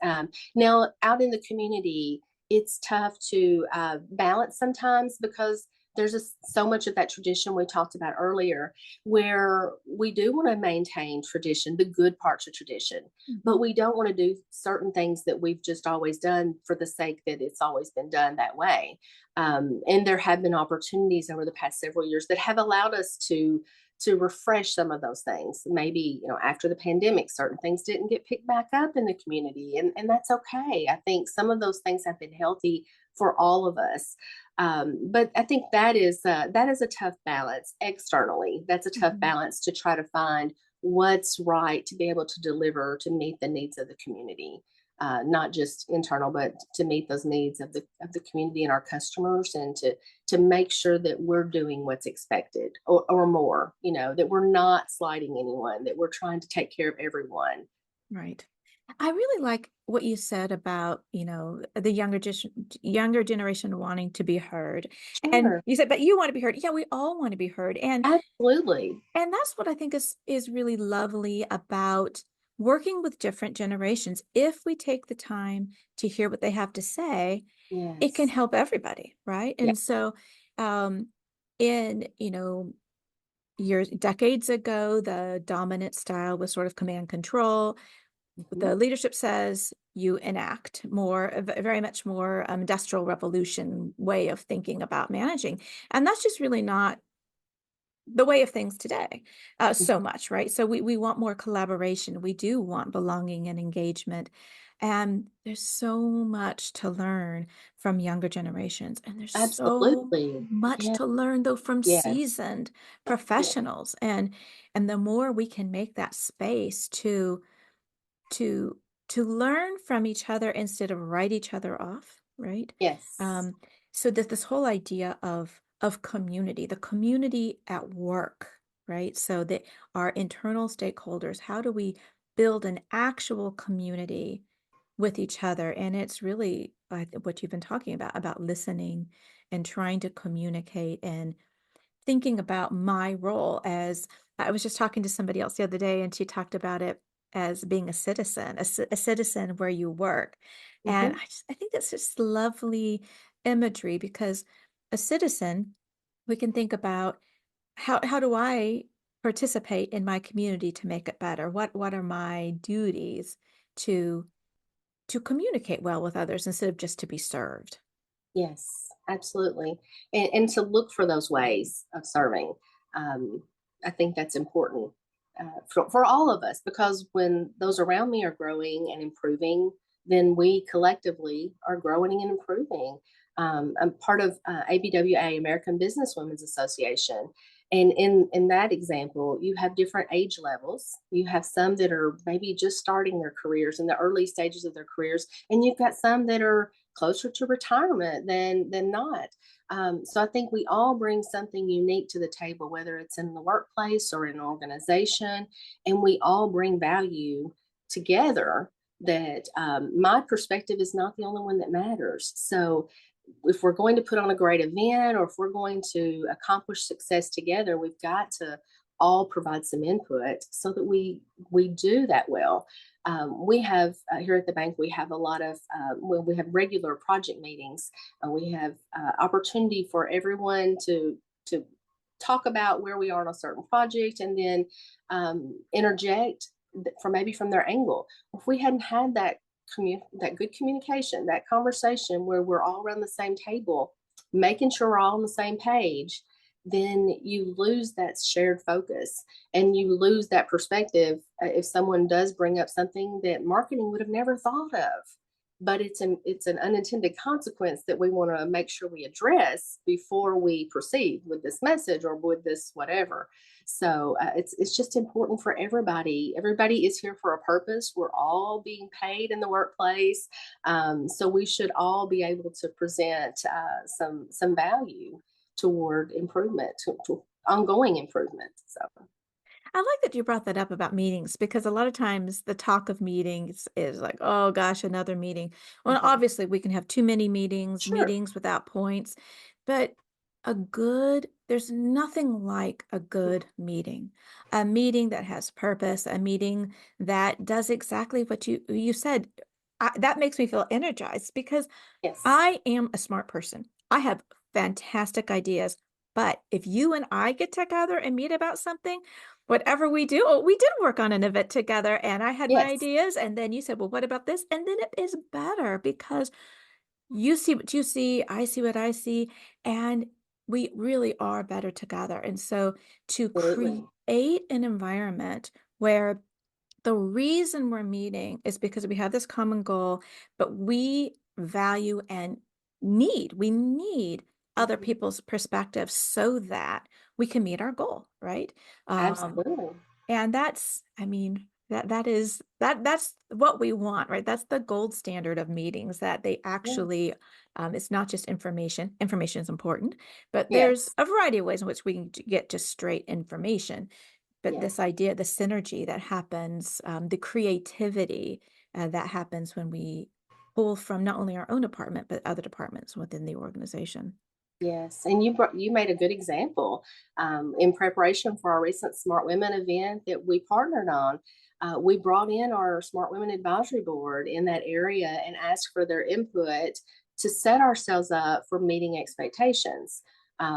Now, out in the community, it's tough to balance sometimes because there's so much of that tradition we talked about earlier, where we do want to maintain tradition, the good parts of tradition, but Mhm. we don't want to do certain things that we've just always done for the sake that it's always been done that way. And there have been opportunities over the past several years that have allowed us to refresh some of those things. Maybe, after the pandemic, certain things didn't get picked back up in the community, and that's okay. I think some of those things have been healthy for all of us. But I think that is a tough balance externally. That's a tough Mhm. balance to try to find what's right to be able to deliver to meet the needs of the community, not just internal, but to meet those needs of the community and our customers, and to make sure that we're doing what's expected, or more. That we're not sliding anyone, that we're trying to take care of everyone. Right. I really like what you said about, the younger generation wanting to be heard. And Sure, you said, but you want to be heard. Yeah, we all want to be heard. absolutely. And that's what I think is really lovely about working with different generations. If we take the time to hear what they have to say, it can Yes. help everybody, right? Yeah. And so um in, years decades ago, the dominant style was sort of command control. Mhm. The leadership says you enact more, very much more industrial revolution way of thinking about managing. And that's just really not the way of things today, so much, right? So we want more collaboration. We do want belonging and engagement. And there's so much to learn from younger generations. And there's so Absolutely. much Yeah. to learn though from Yes. seasoned Yeah. professionals. And the more we can make that space to to learn from each other instead of write each other off, right? Yes. Um, so that this whole idea of community, the community at work, right? So that our internal stakeholders, how do we build an actual community with each other? And it's really what you've been talking about listening and trying to communicate and thinking about my role as I was just talking to somebody else the other day, and she talked about it as being a citizen, a citizen where you work. And Mhm. I think that's just lovely imagery because a citizen, we can think about how do I participate in my community to make it better? What are my duties to to communicate well with others instead of just to be served? Yes, absolutely. And to look for those ways of serving. Um, I think that's important for all of us, because when those around me are growing and improving, then we collectively are growing and improving. I'm part of ABWA, American Business Women's Association. And in that example, you have different age levels. You have some that are maybe just starting their careers in the early stages of their careers, and you've got some that are closer to retirement than not. So I think we all bring something unique to the table, whether it's in the workplace or in an organization, and we all bring value together. That my perspective is not the only one that matters. So if we're going to put on a great event, or if we're going to accomplish success together, we've got to all provide some input so that we do that well. We have here at the bank, we have a lot of well, we have regular project meetings. We have opportunity for everyone to talk about where we are on a certain project, and then interject from maybe from their angle. If we hadn't had that good communication, that conversation where we're all around the same table, making sure we're all on the same page, then you lose that shared focus and you lose that perspective. If someone does bring up something that marketing would have never thought of, but it's an unintended consequence that we want to make sure we address before we proceed with this message or with this whatever. So it's just important for everybody. Everybody is here for a purpose. We're all being paid in the workplace, so we should all be able to present some value toward improvement, to ongoing improvement. So I like that you brought that up about meetings because a lot of times the talk of meetings is like, oh gosh, another meeting. Well, mhm. obviously we can have too many meetings, Sure. meetings without points, but there's nothing like a meeting that has purpose, a meeting that does exactly what you said. That makes me feel energized because Yes. I am a smart person. I have fantastic ideas. But if you and I get together and meet about something, whatever we do, oh, we did work on an event together and I had my Yes. ideas. And then you said, well, what about this? And then it is better because you see what you see, I see what I see, and we really are better together. And so to Absolutely. create an environment where the reason we're meeting is because we have this common goal, but we value and we need other Mhm. people's perspectives so that we can meet our goal, right? Um, Absolutely. and that's, I mean, that's what we want, right? That's the gold standard of meetings that they Yeah. actually, it's not just information. Information is important, but there's Yes. a variety of ways in which we can get just straight information. But Yes. this idea, the synergy that happens, the creativity that happens when we pull from not only our own department, but other departments within the organization. Yes, and you made a good example in preparation for our recent Smart Women event that we partnered on. We brought in our Smart Women Advisory Board in that area and asked for their input to set ourselves up for meeting expectations.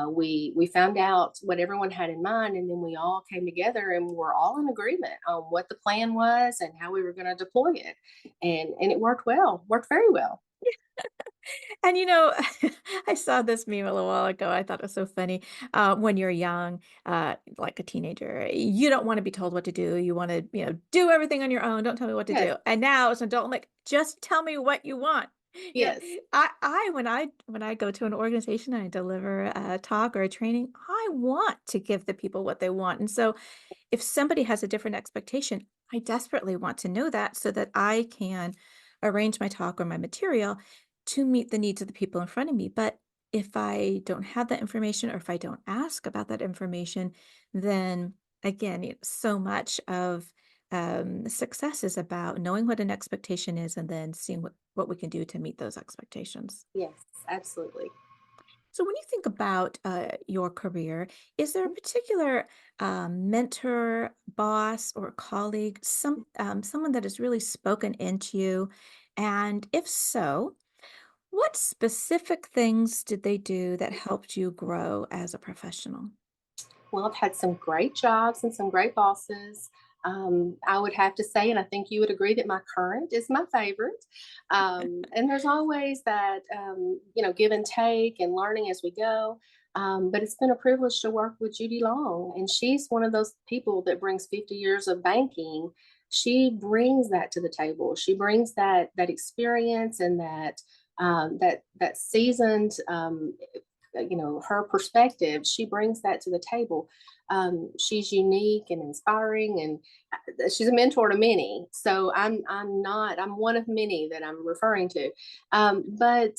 We found out what everyone had in mind, and then we all came together and were all in agreement on what the plan was and how we were going to deploy it, and it worked well, worked very well. And I saw this meme a little while ago. I thought it was so funny. When you're young, like a teenager, you don't want to be told what to do. You want to, do everything on your own. Don't tell me what to Yes, do. And now as an adult, I'm like, just tell me what you want. You know, yes, when I go to an organization and I deliver a talk or a training, I want to give the people what they want. And so if somebody has a different expectation, I desperately want to know that so that I can arrange my talk or my material to meet the needs of the people in front of me. But if I don't have that information or if I don't ask about that information, then again, so much of success is about knowing what an expectation is and then seeing what we can do to meet those expectations. yes, absolutely. So, when you think about your career, is there a particular mentor, boss, or colleague, someone that has really spoken into you? And if so, what specific things did they do that helped you grow as a professional? Well, I've had some great jobs and some great bosses. I would have to say, and I think you would agree, that my current is my favorite. And there's always that, give and take and learning as we go. But it's been a privilege to work with Judy Long, and she's one of those people that brings 50 years of banking. She brings that to the table. She brings that experience and that seasoned, her perspective. She brings that to the table. She's unique and inspiring, and she's a mentor to many. So I'm one of many that I'm referring to. But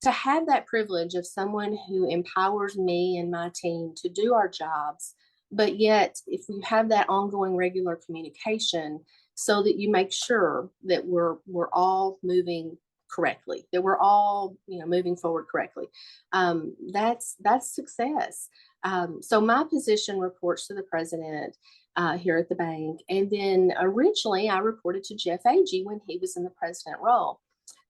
to have that privilege of someone who empowers me and my team to do our jobs, but yet if you have that ongoing regular communication, so that you make sure that we're all moving correctly, that we're all moving forward correctly, that's success. So my position reports to the president here at the bank, and then originally I reported to Jeff Agee when he was in the president role.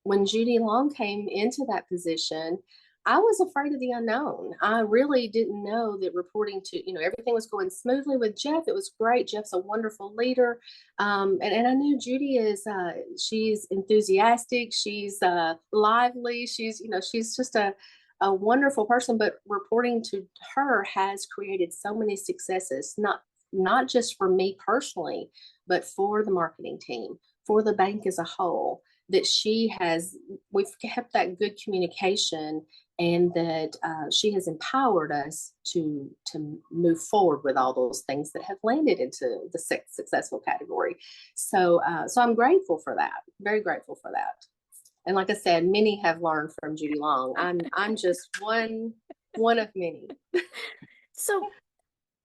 When Judy Long came into that position, I was afraid of the unknown. I really didn't know that reporting to, everything was going smoothly with Jeff. It was great. Jeff's a wonderful leader. And I knew Judy she's enthusiastic. She's lively. She's just a wonderful person, but reporting to her has created so many successes, not just for me personally, but for the marketing team, for the bank as a whole, that we've kept that good communication, and that she has empowered us to move forward with all those things that have landed into the successful category. So I'm grateful for that, very grateful for that. And like I said, many have learned from Judy Long. I'm just one of many. So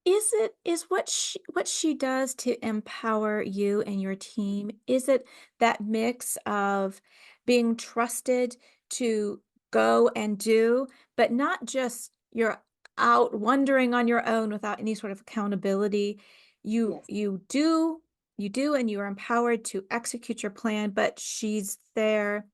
is what she does to empower you and your team, is it that mix of being trusted to go and do, but not just you're out wandering on your own without any sort of accountability. You Yes. you do you do and you are empowered to execute your plan, but she's there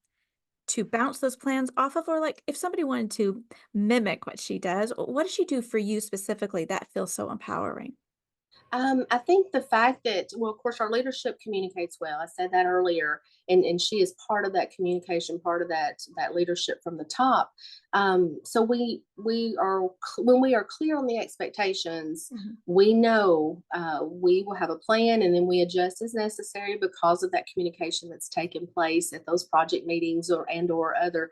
to bounce those plans off of, or like if somebody wanted to mimic what she does, what does she do for you specifically that feels so empowering? I think the fact that, well, of course, our leadership communicates well. I said that earlier, and she is part of that communication, part of that leadership from the top. So we are when we are clear on the expectations, Mhm. we know we will have a plan, and then we adjust as necessary because of that communication that's taken place at those project meetings or other.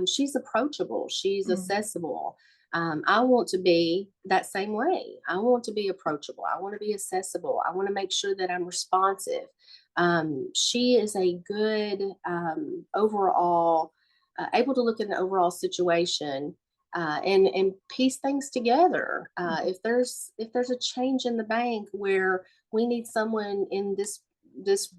She's approachable. She's Mm. accessible. I want to be that same way. I want to be approachable. I want to be accessible. I want to make sure that I'm responsive. She is a good overall, able to look at the overall situation and piece things together. Mhm. If there's a change in the bank where we need someone in this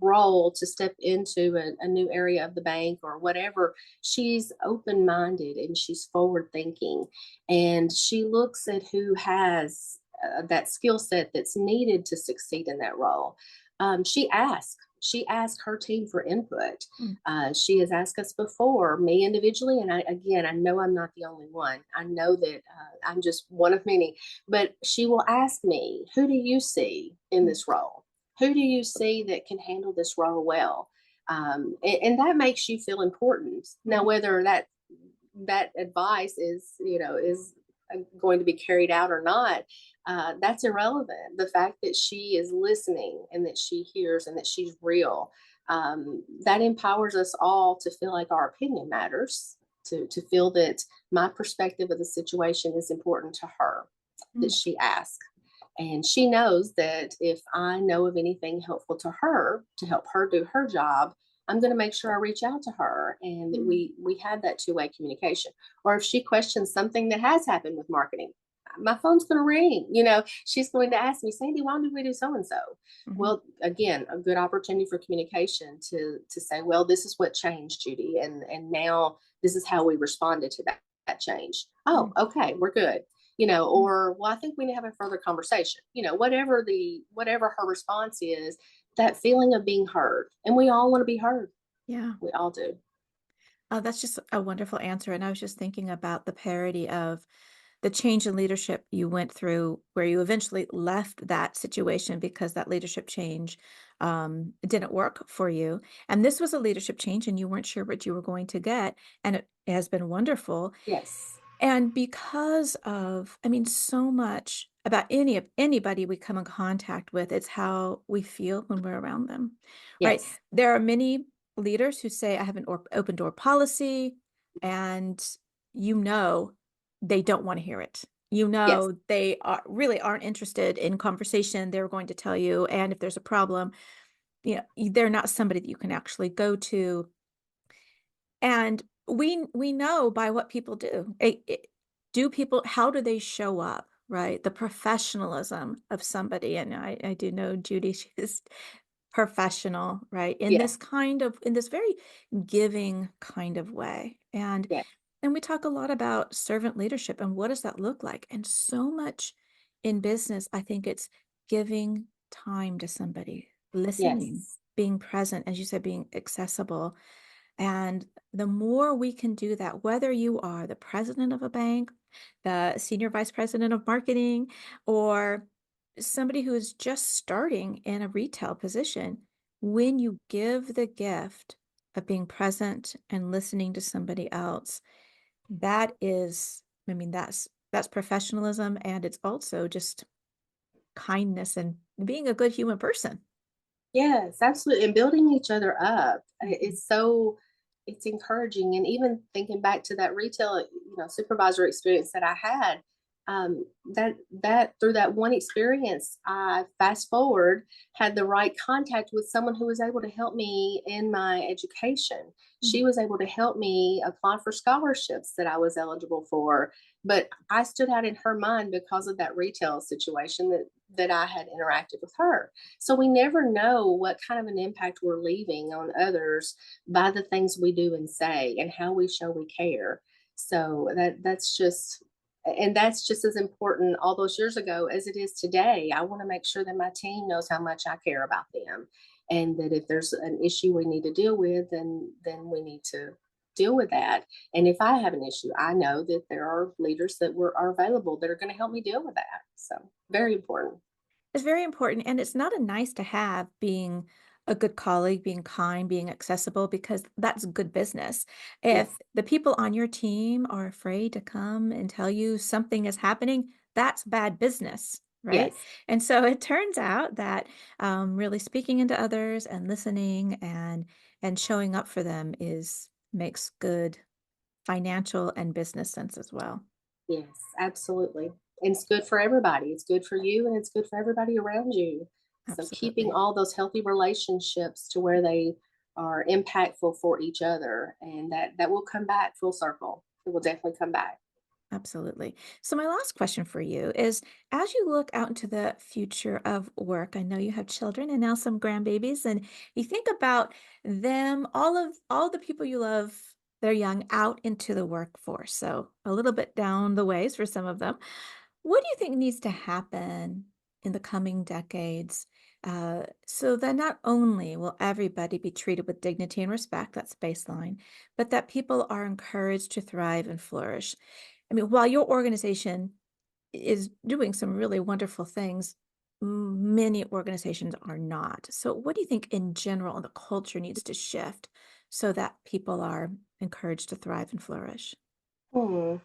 role to step into a new area of the bank or whatever, she's open minded and she's forward thinking, and she looks at who has that skill set that's needed to succeed in that role. She asked her team for input. Mm. She has asked us before, me individually, and I know I'm not the only one. I know that I'm just one of many, but she will ask me, who do you see in Mm. this role? Who do you see that can handle this role well? And that makes you feel important. Now, Mhm. whether that advice is going to be carried out or not, that's irrelevant. The fact that she is listening and that she hears and that she's real, that empowers us all to feel like our opinion matters, to feel that my perspective of the situation is important to her, that Mm. she asked. And she knows that if I know of anything helpful to her to help her do her job, I'm going to make sure I reach out to her and that Mm. we have that two-way communication. Or if she questions something that has happened with marketing, my phone's going to ring. She's going to ask me, Sandy, why did we do so and so? Mhm. Well, again, a good opportunity for communication to say, well, this is what changed, Judy, and now this is how we responded to that change. Oh, Mm. okay, we're good. Mm. Or, well, I think we need to have a further conversation. Whatever her response is, that feeling of being heard, and we all want to be heard. Yeah. We all do. Oh, that's just a wonderful answer. And I was just thinking about the parody of the change in leadership you went through where you eventually left that situation because that leadership change didn't work for you. And this was a leadership change and you weren't sure what you were going to get. And it has been wonderful. Yes. And because of, I mean, so much about anybody we come in contact with, it's how we feel when we're around them, right? Yes. There are many leaders who say, I have an open door policy, and you know they don't want to hear it. You Yes. know they really aren't interested in conversation. They're going to tell you, and if there's a problem, they're not somebody that you can actually go to, and we know by what people do. Do people, how do they show up, right? The professionalism of somebody, and I do know Judy, she's professional, right? Yeah. In this very giving kind of way. Yeah. And we talk a lot about servant leadership and what does that look like? And so much in business, I think it's giving time to somebody, listening, Yes. being present, as you said, being accessible. And the more we can do that, whether you are the president of a bank, the senior vice president of marketing, or somebody who is just starting in a retail position, when you give the gift of being present and listening to somebody else, that is, I mean, that's professionalism, and it's also just kindness and being a good human person. Yes, absolutely. And building each other up Mhm. is so it's encouraging. And even thinking back to that retail, supervisor experience that I had, that through that one experience, I fast forward had the right contact with someone who was able to help me in my education. Mhm. She was able to help me apply for scholarships that I was eligible for. But I stood out in her mind because of that retail situation that I had interacted with her. So we never know what kind of an impact we're leaving on others by the things we do and say and how we show we care. So that's just as important all those years ago as it is today. I want to make sure that my team knows how much I care about them, and that if there's an issue we need to deal with, then we need to deal with that. And if I have an issue, I know that there are leaders that are available that are going to help me deal with that. So very important. It's very important, and it's not a nice to have being a good colleague, being kind, being accessible, because that's good business. If Yes. the people on your team are afraid to come and tell you something is happening, that's bad business, right? Yes. And so it turns out that really speaking into others and listening and showing up for them is makes good financial and business sense as well. Yes, absolutely. And it's good for everybody. It's good for you and it's good for everybody around you. So keeping Absolutely. all those healthy relationships to where they are impactful for each other, and that will come back full circle. It will definitely come back. Absolutely. So my last question for you is, as you look out into the future of work, I know you have children and now some grandbabies, and you think about them, all the people you love, they're young out into the workforce. So a little bit down the ways for some of them. What do you think needs to happen in the coming decades so that not only will everybody be treated with dignity and respect, that's baseline, but that people are encouraged to thrive and flourish? I mean, while your organization is doing some really wonderful things, many organizations are not. So, what do you think in general the culture needs to shift so that people are encouraged to thrive and flourish? Hmm.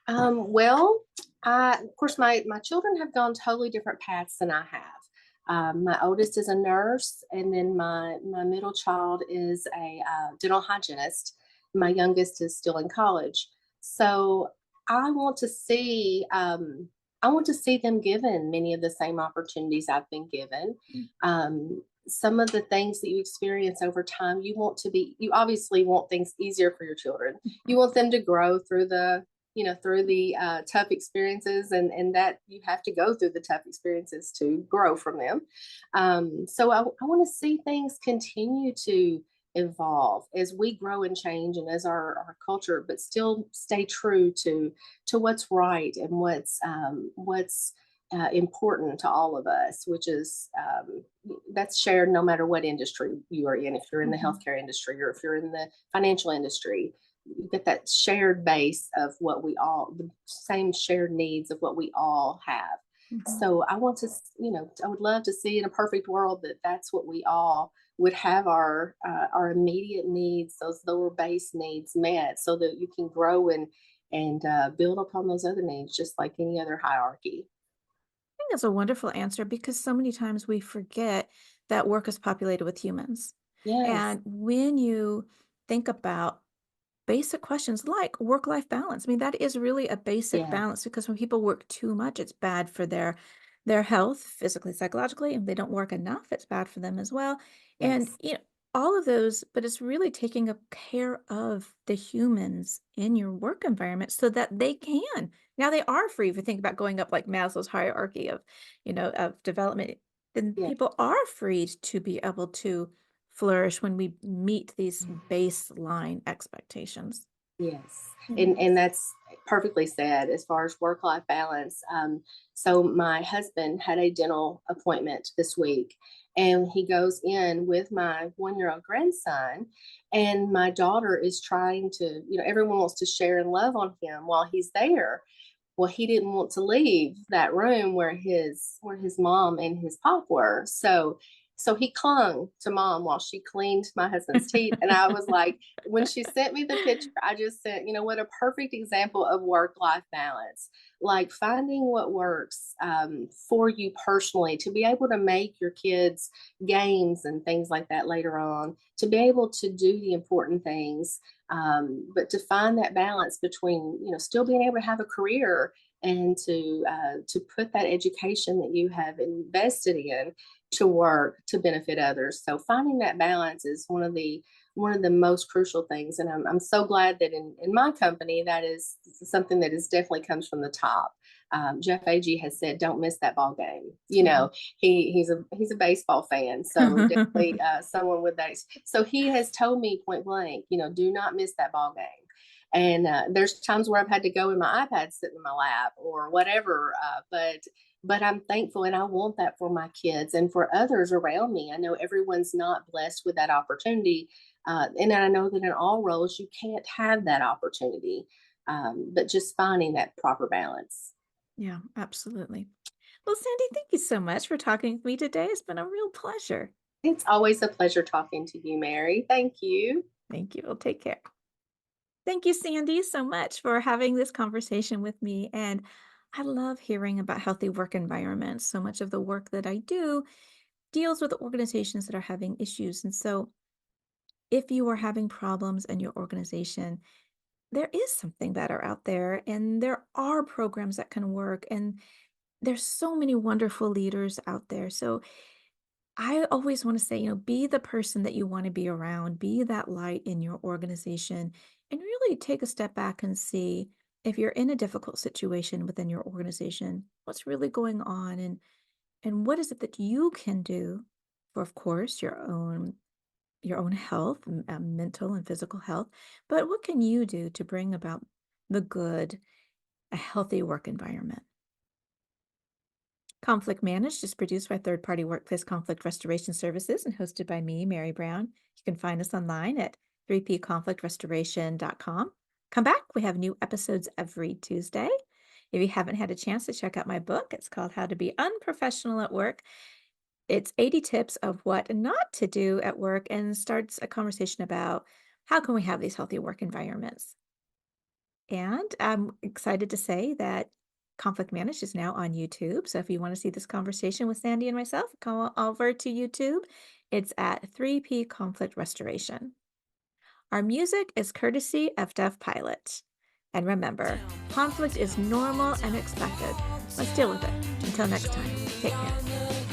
Well, of course, my children have gone totally different paths than I have. My oldest is a nurse, and then my middle child is a dental hygienist. My youngest is still in college. So I want to see I want to see them given many of the same opportunities I've been given. Some of the things that you experience over time, you obviously want things easier for your children. You want them to grow through the tough experiences, and that you have to go through the tough experiences to grow from them. So I want to see things continue to evolve as we grow and change and as our culture, but still stay true to what's right and what's important to all of us, which is that's shared no matter what industry you are in. If you're in the Mhm. healthcare industry or if you're in the financial industry, get that shared base of what we all, the same shared needs of what we all have. Mhm. So I want to, I would love to see in a perfect world that that's what we all would have our immediate needs, those lower base needs met, so that you can grow and build upon those other needs, just like any other hierarchy. Think that's a wonderful answer because so many times we forget that work is populated with humans. Yes, And when you think about basic questions like work-life balance, I mean, that is really a basic yeah, balance because when people work too much, it's bad for their health, physically, psychologically. If they don't work enough, it's bad for them as well. And yes, all of those, but it's really taking a care of the humans in your work environment so that they can. Now they are free. If you think about going up like Maslow's hierarchy of, of development, then yeah. people are freed to be able to flourish when we meet these baseline expectations. Yes, and Yes. that's perfectly said as far as work life balance. So my husband had a dental appointment this week, and he goes in with my 1 year old grandson, and my daughter is trying to, everyone wants to share and love on him while he's there. Well, he didn't want to leave that room where his mom and his pop were. So he clung to mom while she cleaned my husband's teeth. And I was like, when she sent me the picture, I just said, what a perfect example of work life balance. Like finding what works for you personally to be able to make your kids games and things like that later on, to be able to do the important things, but to find that balance between still being able to have a career and to put that education that you have invested in to work to benefit others. So finding that balance is one of the most crucial things, and I'm so glad that in my company that is something that is definitely comes from the top. Jeff Agee has said, "Don't miss that ball game." Mhm. He's a baseball fan, so definitely someone with that. So he has told me point blank, do not miss that ball game. And there's times where I've had to go in my iPad sitting in my lap or whatever, but I'm thankful and I want that for my kids and for others around me. I know everyone's not blessed with that opportunity, and I know that in all roles you can't have that opportunity, but just finding that proper balance. Yeah, absolutely. Well, Sandy, thank you so much for talking with me today. It's been a real pleasure. It's always a pleasure talking to you, Mary. Thank you. Thank you. Well, take care. Thank you, Sandy, so much for having this conversation with me. And I love hearing about healthy work environments. So much of the work that I do deals with organizations that are having issues. And so, if you are having problems in your organization, there is something better out there, and there are programs that can work. And there's so many wonderful leaders out there. So, I always want to say, be the person that you want to be around, be that light in your organization, and really take a step back and see if you're in a difficult situation within your organization, what's really going on and what is it that you can do for, of course, your own health, mental and physical health, but what can you do to bring about the good, a healthy work environment? Conflict Managed is produced by Third Party Workplace Conflict Restoration Services and hosted by me, Mary Brown. You can find us online at 3pconflictrestoration.com. Come back, we have new episodes every Tuesday. If you haven't had a chance to check out my book, it's called How to Be Unprofessional at Work. It's 80 tips of what not to do at work and starts a conversation about how can we have these healthy work environments. And I'm excited to say that Conflict Managed is now on YouTube. So if you want to see this conversation with Sandy and myself, come over to YouTube. It's at 3P Conflict Restoration. Our music is courtesy of Dev Pilot. And remember, conflict is normal and expected. Let's deal with it. Until next time, take care.